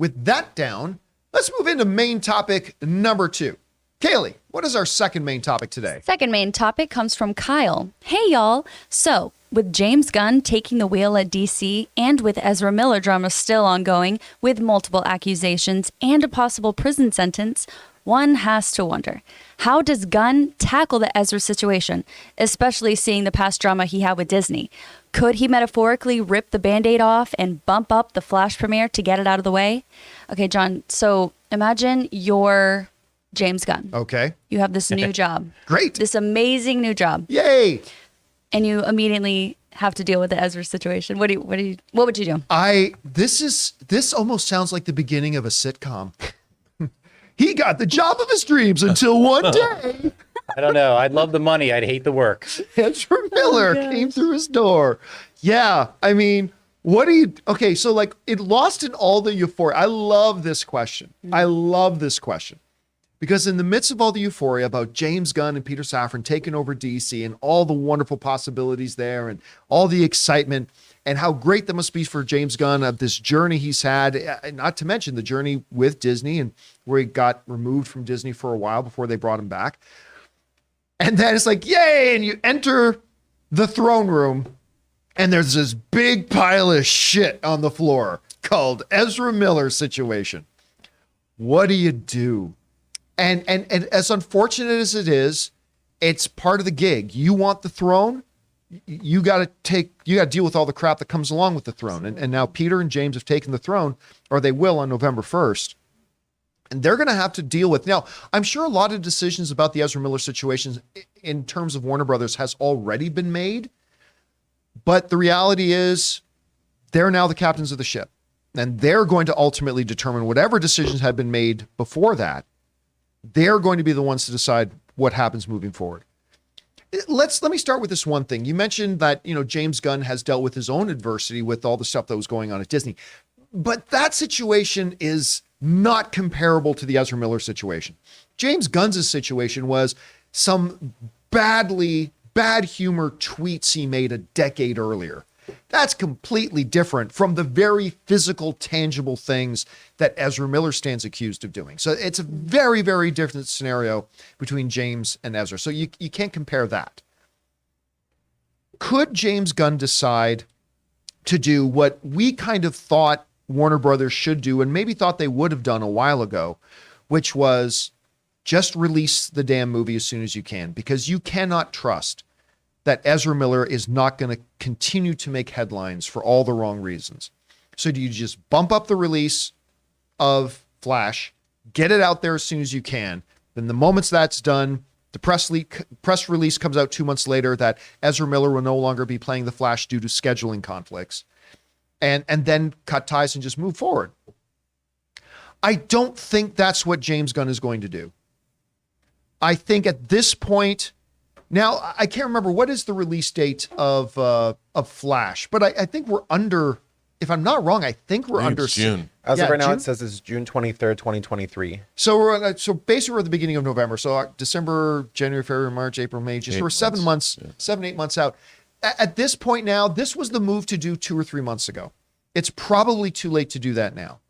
with that down, let's move into main topic number 2. Kaylee, what is our second main topic today? Second main topic comes from Kyle. Hey, y'all. So, with James Gunn taking the wheel at DC and with Ezra Miller drama still ongoing with multiple accusations and a possible prison sentence, one has to wonder, how does Gunn tackle the Ezra situation, especially seeing the past drama he had with Disney? Could he metaphorically rip the Band-Aid off and bump up the Flash premiere to get it out of the way? Okay, John, so imagine you're James Gunn. Okay. You have this new job. Great. This amazing new job. Yay. And you immediately have to deal with the Ezra situation. What would you do? This almost sounds like the beginning of a sitcom. He got the job of his dreams until one day I don't know. I'd love the money. I'd hate the work. Ezra Miller came through his door. Yeah. I mean, okay, so like it lost in all the euphoria. I love this question. Because in the midst of all the euphoria about James Gunn and Peter Safran taking over DC and all the wonderful possibilities there and all the excitement and how great that must be for James Gunn of this journey he's had, not to mention the journey with Disney and where he got removed from Disney for a while before they brought him back. And then it's like, yay, and you enter the throne room and there's this big pile of shit on the floor called Ezra Miller situation. What do you do? And as unfortunate as it is, it's part of the gig. You want the throne, you got to deal with all the crap that comes along with the throne. And now Peter and James have taken the throne, or they will on November 1st. And they're going to have to deal with, now, I'm sure a lot of decisions about the Ezra Miller situations in terms of Warner Brothers has already been made. But the reality is they're now the captains of the ship. And they're going to ultimately determine whatever decisions have been made before that. They're going to be the ones to decide what happens moving forward. Let me start with this one thing. You mentioned that, James Gunn has dealt with his own adversity with all the stuff that was going on at Disney. But that situation is not comparable to the Ezra Miller situation. James Gunn's situation was some bad humor tweets he made a decade earlier. That's completely different from the very physical, tangible things that Ezra Miller stands accused of doing. So it's a very, very different scenario between James and Ezra. So you can't compare that. Could James Gunn decide to do what we kind of thought Warner Brothers should do and maybe thought they would have done a while ago, which was just release the damn movie as soon as you can, because you cannot trust that Ezra Miller is not going to continue to make headlines for all the wrong reasons. So do you just bump up the release of Flash, get it out there as soon as you can? Then the moment that's done, the press release comes out 2 months later that Ezra Miller will no longer be playing the Flash due to scheduling conflicts, and then cut ties and just move forward. I don't think that's what James Gunn is going to do. I think at this point, now, I can't remember what is the release date of Flash, but I think we're under, if I'm not wrong, I think we're under June. As of right now, June? it says it's June 23rd, 2023. So basically we're at the beginning of November. So December, January, February, March, April, May, just we're 7 months, 8 months out. At this point now, this was the move to do 2 or 3 months ago. It's probably too late to do that now.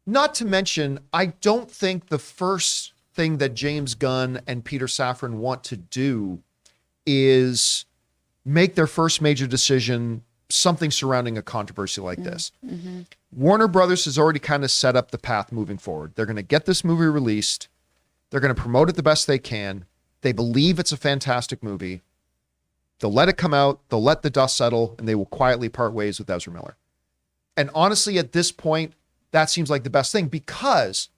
Not to mention, I don't think the first thing that James Gunn and Peter Safran want to do is make their first major decision something surrounding a controversy like this. Mm-hmm. Warner Brothers has already kind of set up the path moving forward. They're going to get this movie released. They're going to promote it the best they can. They believe it's a fantastic movie. They'll let it come out. They'll let the dust settle, and they will quietly part ways with Ezra Miller. And honestly, at this point, that seems like the best thing, because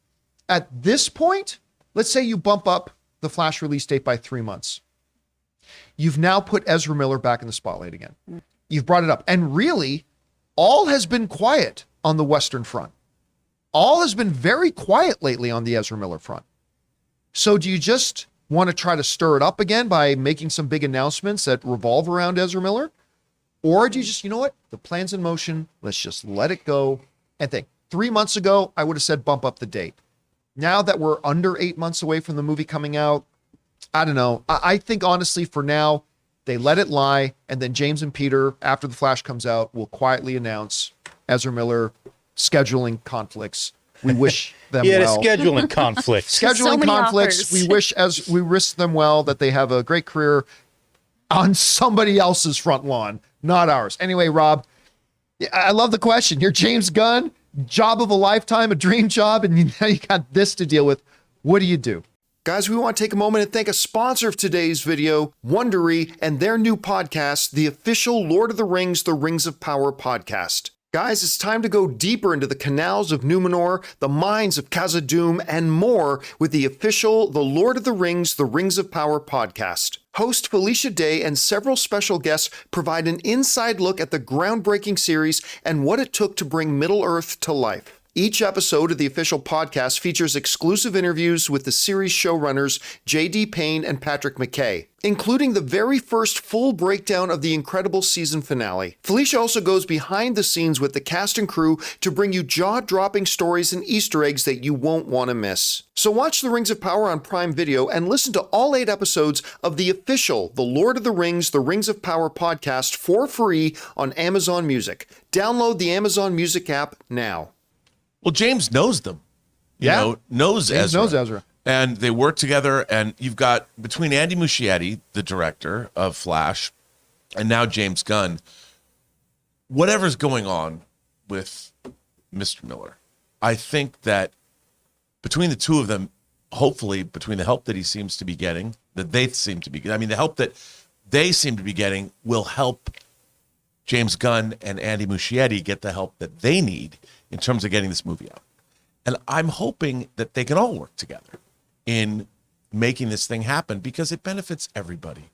at this point, let's say you bump up the Flash release date by 3 months. You've now put Ezra Miller back in the spotlight again. You've brought it up. And really, all has been quiet on the Western Front. All has been very quiet lately on the Ezra Miller front. So do you just want to try to stir it up again by making some big announcements that revolve around Ezra Miller? Or do you just, you know what? The plan's in motion. Let's just let it go and think. 3 months ago, I would have said bump up the date. Now that we're under 8 months away from the movie coming out, I don't know. I think honestly for now, they let it lie. And then James and Peter, after The Flash comes out, will quietly announce Ezra Miller scheduling conflicts. We wish them He had well. a scheduling conflict. Scheduling many conflicts. offers. We wish them well, that they have a great career on somebody else's front lawn, not ours. Anyway, Rob, I love the question. You're James Gunn, job of a lifetime, a dream job, and now you got this to deal with. What do you do? Guys, we want to take a moment and thank a sponsor of today's video, Wondery, and their new podcast, the official Lord of the Rings, The Rings of Power podcast. Guys, it's time to go deeper into the canals of Numenor, the mines of Khazad-dûm, and more with the official The Lord of the Rings, The Rings of Power podcast. Host Felicia Day and several special guests provide an inside look at the groundbreaking series and what it took to bring Middle-earth to life. Each episode of the official podcast features exclusive interviews with the series showrunners J.D. Payne and Patrick McKay, including the very first full breakdown of the incredible season finale. Felicia also goes behind the scenes with the cast and crew to bring you jaw-dropping stories and Easter eggs that you won't want to miss. So watch The Rings of Power on Prime Video and listen to all 8 episodes of the official The Lord of the Rings, The Rings of Power podcast for free on Amazon Music. Download the Amazon Music app now. Well, James knows them. Knows James Ezra. knows Ezra. And they work together, and you've got, between Andy Muschietti, the director of Flash, and now James Gunn, whatever's going on with Mr. Miller, I think that between the two of them, hopefully between the help that he seems to be getting, that they seem to be getting, the help that they seem to be getting will help James Gunn and Andy Muschietti get the help that they need in terms of getting this movie out. And I'm hoping that they can all work together in making this thing happen because it benefits everybody.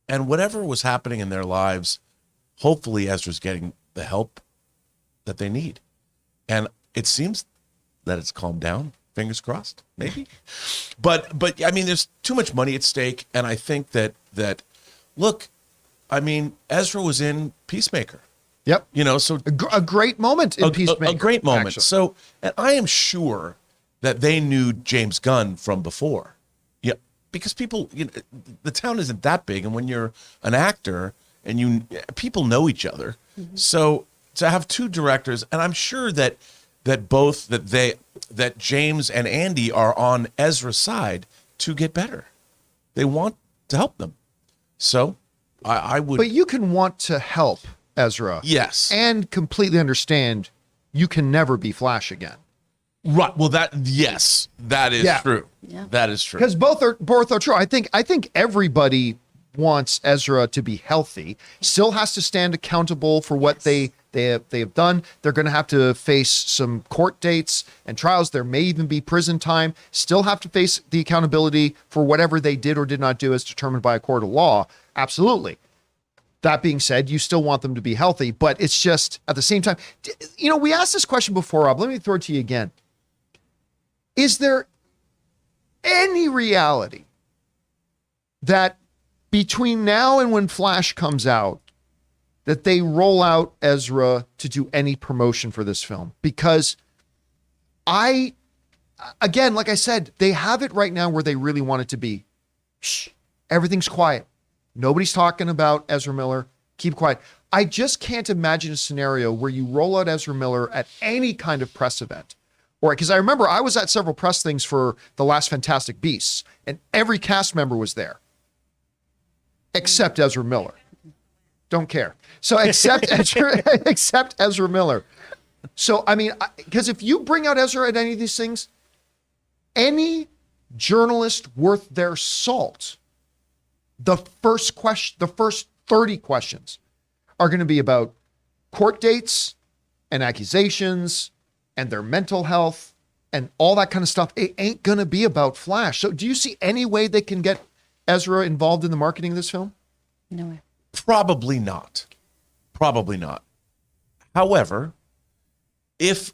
And whatever was happening in their lives, hopefully Ezra's getting the help that they need. And it seems that it's calmed down. Fingers crossed, maybe. But there's too much money at stake. And I think that look, Ezra was in Peacemaker. Yep. So A great moment in Peacemaker. A great moment. Actually. So, and I am sure that they knew James Gunn from before. Yeah, because people, the town isn't that big, and when you're an actor and people know each other. Mm-hmm. So to have two directors, and I'm sure that James and Andy are on Ezra's side to get better. They want to help them. So I would. But you can want to help Ezra. Yes. And completely understand you can never be Flash again. Right. Well, that is true. Yeah. That is true. Because both are true. I think everybody wants Ezra to be healthy, still has to stand accountable for what they have done. They're going to have to face some court dates and trials. There may even be prison time, still have to face the accountability for whatever they did or did not do as determined by a court of law. Absolutely. That being said, you still want them to be healthy, but it's just at the same time, we asked this question before, Rob. Let me throw it to you again. Is there any reality that between now and when Flash comes out, that they roll out Ezra to do any promotion for this film? Because again, like I said, they have it right now where they really want it to be. Shh, everything's quiet. Nobody's talking about Ezra Miller. Keep quiet. I just can't imagine a scenario where you roll out Ezra Miller at any kind of press event. Or because I remember I was at several press things for The Last Fantastic Beasts, and every cast member was there, except Ezra Miller. Don't care. So except Ezra Miller. So, because if you bring out Ezra at any of these things, any journalist worth their salt, the first 30 questions are going to be about court dates and accusations and their mental health and all that kind of stuff. It ain't going to be about Flash. So do you see any way they can get Ezra involved in the marketing of this film? No way. Probably not. However, if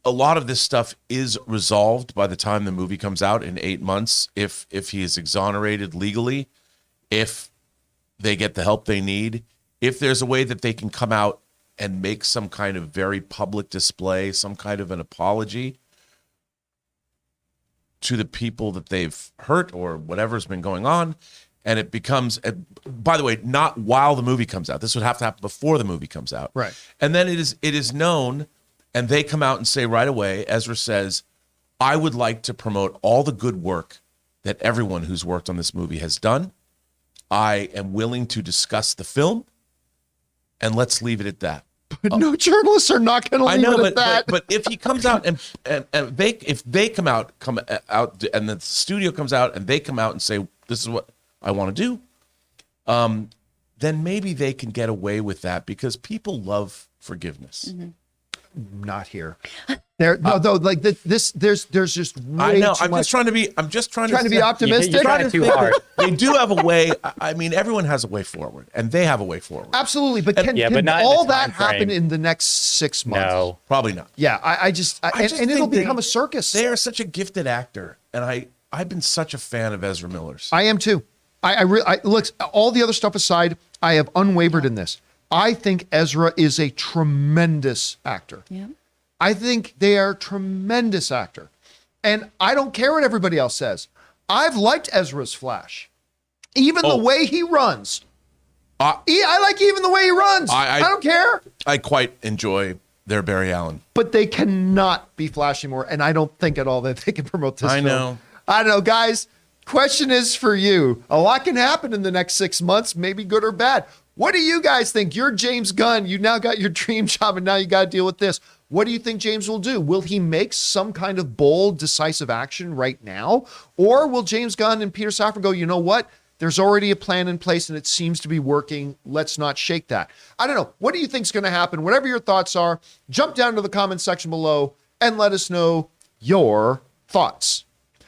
a lot of this stuff is resolved by the time the movie comes out in 8 months, if he is exonerated legally, if they get the help they need, if there's a way that they can come out and make some kind of very public display, some kind of an apology to the people that they've hurt or whatever's been going on, and it becomes, by the way, not while the movie comes out. This would have to happen before the movie comes out. Right. And then it is known and they come out and say right away, Ezra says, I would like to promote all the good work that everyone who's worked on this movie has done. I am willing to discuss the film, and let's leave it at that. But no journalists are not going to leave it at that. But if he comes out and if they come out, and the studio comes out and they come out and say, this is what I want to do, then maybe they can get away with that because people love forgiveness. Not here. There, no, like this. There's just way I know. too I'm much. just trying to be optimistic. You're trying too hard. They do have a way. I mean, everyone has a way forward, and they have a way forward. Absolutely, but can but not in all the that time frame. happen in the next 6 months? No. Probably not. Yeah, I just I just and it'll think become a circus. They are such a gifted actor, and I've been such a fan of Ezra Miller's. I am too. I look, all the other stuff aside, I have unwavered in this. I think Ezra is a tremendous actor. Yeah. I think they are a tremendous actor. And I don't care what everybody else says. I've liked Ezra's Flash. Even the way he runs. I like even the way he runs. I don't care. I quite enjoy their Barry Allen. But they cannot be Flash anymore. And I don't think at all that they can promote this film. know. I don't know, guys. Question is for you. A lot can happen in the next 6 months, maybe good or bad. What do you guys think? You're James Gunn. You now got your dream job, and now you got to deal with this. What do you think James will do? Will he make some kind of bold, decisive action right now? Or will James Gunn and Peter Safran go, you know what? There's already a plan in place, and it seems to be working. Let's not shake that. I don't know. What do you think is going to happen? Whatever your thoughts are, jump down to the comment section below and let us know your thoughts.